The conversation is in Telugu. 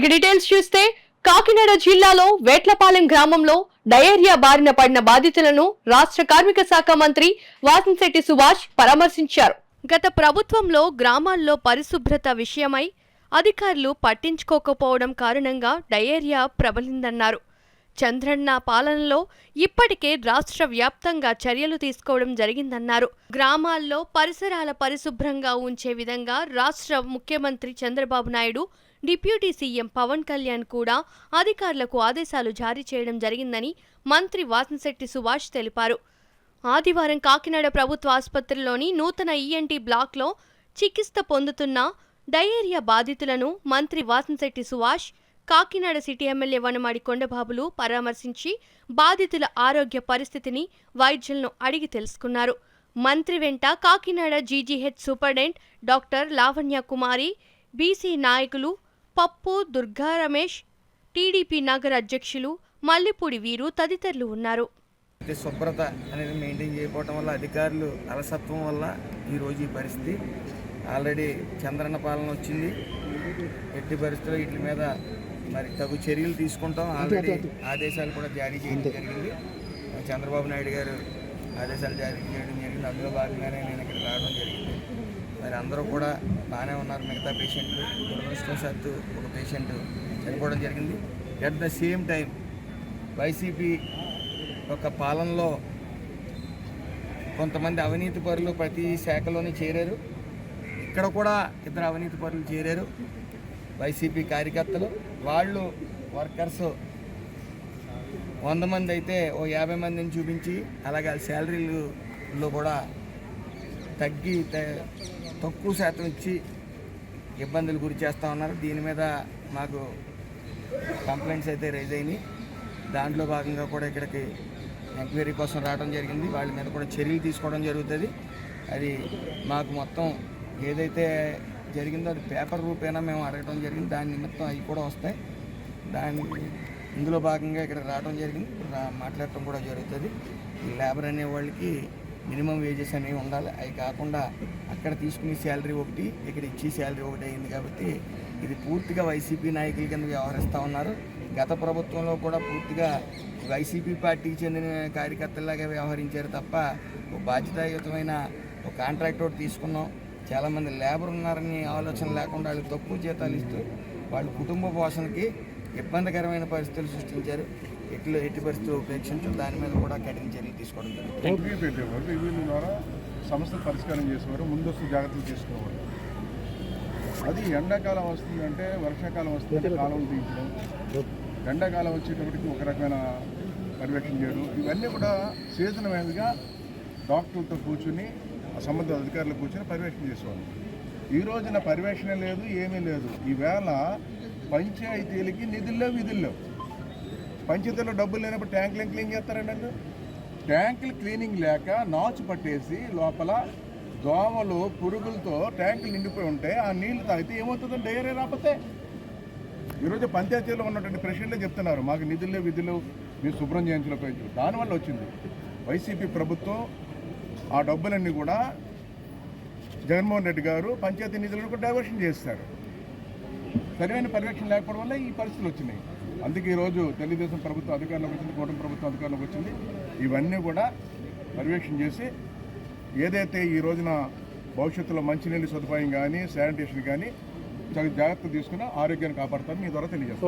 ఇక డీటెయిల్స్ చూస్తే కాకినాడ జిల్లాలో వేట్లపాలెం గ్రామంలో డయేరియా బారిన పడిన బాధితులను రాష్ట్ర కార్మిక శాఖ మంత్రి వాసంశెట్టి సుభాష్ పరామర్శించారు. గత ప్రభుత్వంలో గ్రామాల్లో పరిశుభ్రత విషయమై అధికారులు పట్టించుకోకపోవడం కారణంగా డయేరియా ప్రబలిందన్నారు. చంద్రన్న పాలనలో ఇప్పటికే రాష్ట్ర వ్యాప్తంగా చర్యలు తీసుకోవడం జరిగిందన్నారు. గ్రామాల్లో పరిసరాల పరిశుభ్రంగా ఉంచే విధంగా రాష్ట్ర ముఖ్యమంత్రి చంద్రబాబు నాయుడు, డిప్యూటీ సీఎం పవన్ కళ్యాణ్ కూడా అధికారులకు ఆదేశాలు జారీ చేయడం జరిగిందని మంత్రి వాసంశెట్టి సుభాష్ తెలిపారు. ఆదివారం కాకినాడ ప్రభుత్వ ఆసుపత్రిలోని నూతన ఈఎన్టీ బ్లాక్లో చికిత్స పొందుతున్న డయేరియా బాధితులను మంత్రి వాసంశెట్టి సుభాష్, కాకినాడ సిటీ ఎమ్మెల్యే వనమాడి కొండబాబులు పరామర్శించి బాధితుల ఆరోగ్య పరిస్థితిని, వైద్యులను అడిగి తెలుసుకున్నారు. మంత్రి వెంట Kakinada GGH superintendent doctor Lavanya Kumari, BC నాయకులు పప్పు, దుర్గా రమేష్, టీడీపీ నగర అధ్యక్షులు మల్లిపూడి వీరు తదితరులు ఉన్నారు. శుభ్రత అనేది మెయింటైన్ చేయకపోవడం వల్ల, అధికారులు అలసత్వం వల్ల ఈరోజు ఈ పరిస్థితి. ఆల్రెడీ చంద్రన్న పాలన వచ్చింది. ఎట్టి పరిస్థితుల్లో వీటి మీద మరి తగు చర్యలు తీసుకుంటాం. ఆల్రెడీ ఆదేశాలు కూడా జారీ చేయడం జరిగింది. చంద్రబాబు నాయుడు గారు ఆదేశాలు జారీ చేయడం జరిగింది. అందులో భాగంగానే నేను ఇక్కడ రావడం జరిగింది. మరి అందరూ కూడా బాగానే ఉన్నారు. మిగతా పేషెంట్లు దురదృష్టవశాత్తు ఒక పేషెంట్ చనిపోవడం జరిగింది. At the same time YCP యొక్క పాలనలో కొంతమంది అవినీతి పరులు ప్రతి శాఖలోనే చేరారు. ఇక్కడ కూడా ఇద్దరు అవినీతి పరులు చేరారు. వైసీపీ కార్యకర్తలు, వాళ్ళు వర్కర్స్ 100 మంది అయితే ఓ 50 మందిని చూపించి, అలాగే శాలరీలో కూడా తగ్గి తక్కువ శాతం ఇచ్చి ఇబ్బందులు గురి చేస్తూ ఉన్నారు. దీని మీద మాకు కంప్లైంట్స్ అయితే రైజ్ అయినాయి. దాంట్లో భాగంగా కూడా ఇక్కడికి ఎంక్వైరీ కోసం రావడం జరిగింది. వాళ్ళ మీద కూడా చర్యలు తీసుకోవడం జరుగుతుంది. అది మాకు మొత్తం ఏదైతే జరిగిందో అది పేపర్ రూపేనా మేము అడగడం జరిగింది. దాని నిమిత్తం అవి కూడా వస్తాయి. ఇందులో భాగంగా ఇక్కడ రావడం జరిగింది, మాట్లాడటం కూడా జరుగుతుంది. ఈ లేబర్ అనే వాళ్ళకి మినిమం వేజెస్ అనేవి ఉండాలి. అవి కాకుండా అక్కడ తీసుకునే శాలరీ ఒకటి, ఇక్కడ ఇచ్చే శాలరీ ఒకటి అయింది. కాబట్టి ఇది పూర్తిగా వైసీపీ నాయకుల కింద వ్యవహరిస్తూ ఉన్నారు. గత ప్రభుత్వంలో కూడా పూర్తిగా వైసీపీ పార్టీకి చెందిన కార్యకర్తలాగా వ్యవహరించారు తప్ప ఒక బాధ్యతాయుతమైన ఒక కాంట్రాక్ట్ ఒకటి తీసుకున్నాం. చాలామంది లేబర్ ఉన్నారని ఆలోచన లేకుండా వాళ్ళకి తక్కువ జీతాలు ఇస్తూ వాళ్ళ కుటుంబ పోషణకి ఇబ్బందికరమైన పరిస్థితులు సృష్టించారు. ఎట్టి పరిస్థితులు ఉపేక్షించు, దాని మీద కూడా కఠిన చర్యలు తీసుకోవడం జరుగుతుంది. ద్వారా సమస్యలు పరిష్కారం చేసేవారు, ముందస్తు జాగ్రత్తలు తీసుకునేవారు. అది ఎండాకాలం వస్తుందంటే, వర్షాకాలం వస్తుందంటే కాలం తీయించడం, ఎండాకాలం వచ్చేటప్పటికి ఒక రకమైన పర్యవేక్షణ చేయడం, ఇవన్నీ కూడా సీజన్ వైజ్గా డాక్టర్లతో కూర్చుని, సంబంధిత అధికారులు కూర్చొని పర్యవేక్షణ చేసేవాళ్ళు. ఈ రోజున పర్యవేక్షణ లేదు, ఏమీ లేదు. ఈవేళ పంచాయతీలకి నిధుల్లో విధుల్లో, పంచాయతీలో డబ్బులు లేనప్పుడు ట్యాంకులు క్లీన్ చేస్తారండి. అండి ట్యాంకులు క్లీనింగ్ లేక నాచు పట్టేసి లోపల దోమలు పురుగులతో ట్యాంకులు నిండిపోయి ఉంటే ఆ నీళ్లు తాగితే ఏమవుతుందంటే డయేరియా రాకపోతే. ఈరోజు పంచాయతీలో ఉన్నటువంటి ప్రెసిడెంట్లే చెప్తున్నారు, మాకు నిధుల్లో విధులు మీరు శుభ్రం చేయించలేకపోయింది. దానివల్ల వచ్చింది. వైసీపీ ప్రభుత్వం ఆ డబ్బులన్నీ కూడా జగన్మోహన్ రెడ్డి గారు పంచాయతీ నిధులను కూడా డైవర్షన్ చేస్తారు. సరైన పర్యవేక్షణ లేకపోవడం వల్ల ఈ పరిస్థితులు వచ్చినాయి. అందుకే ఈరోజు తెలుగుదేశం ప్రభుత్వం అధికారంలోకి వచ్చింది, కూటమి ప్రభుత్వం అధికారంలోకి వచ్చింది. ఇవన్నీ కూడా పర్యవేక్షణ చేసి ఏదైతే ఈ రోజున భవిష్యత్తులో మంచినీళ్ళు సదుపాయం కానీ, శానిటేషన్ కానీ చాలా జాగ్రత్తలు తీసుకుని ఆరోగ్యాన్ని కాపాడుతారని మీ ద్వారా తెలియజేస్తాను.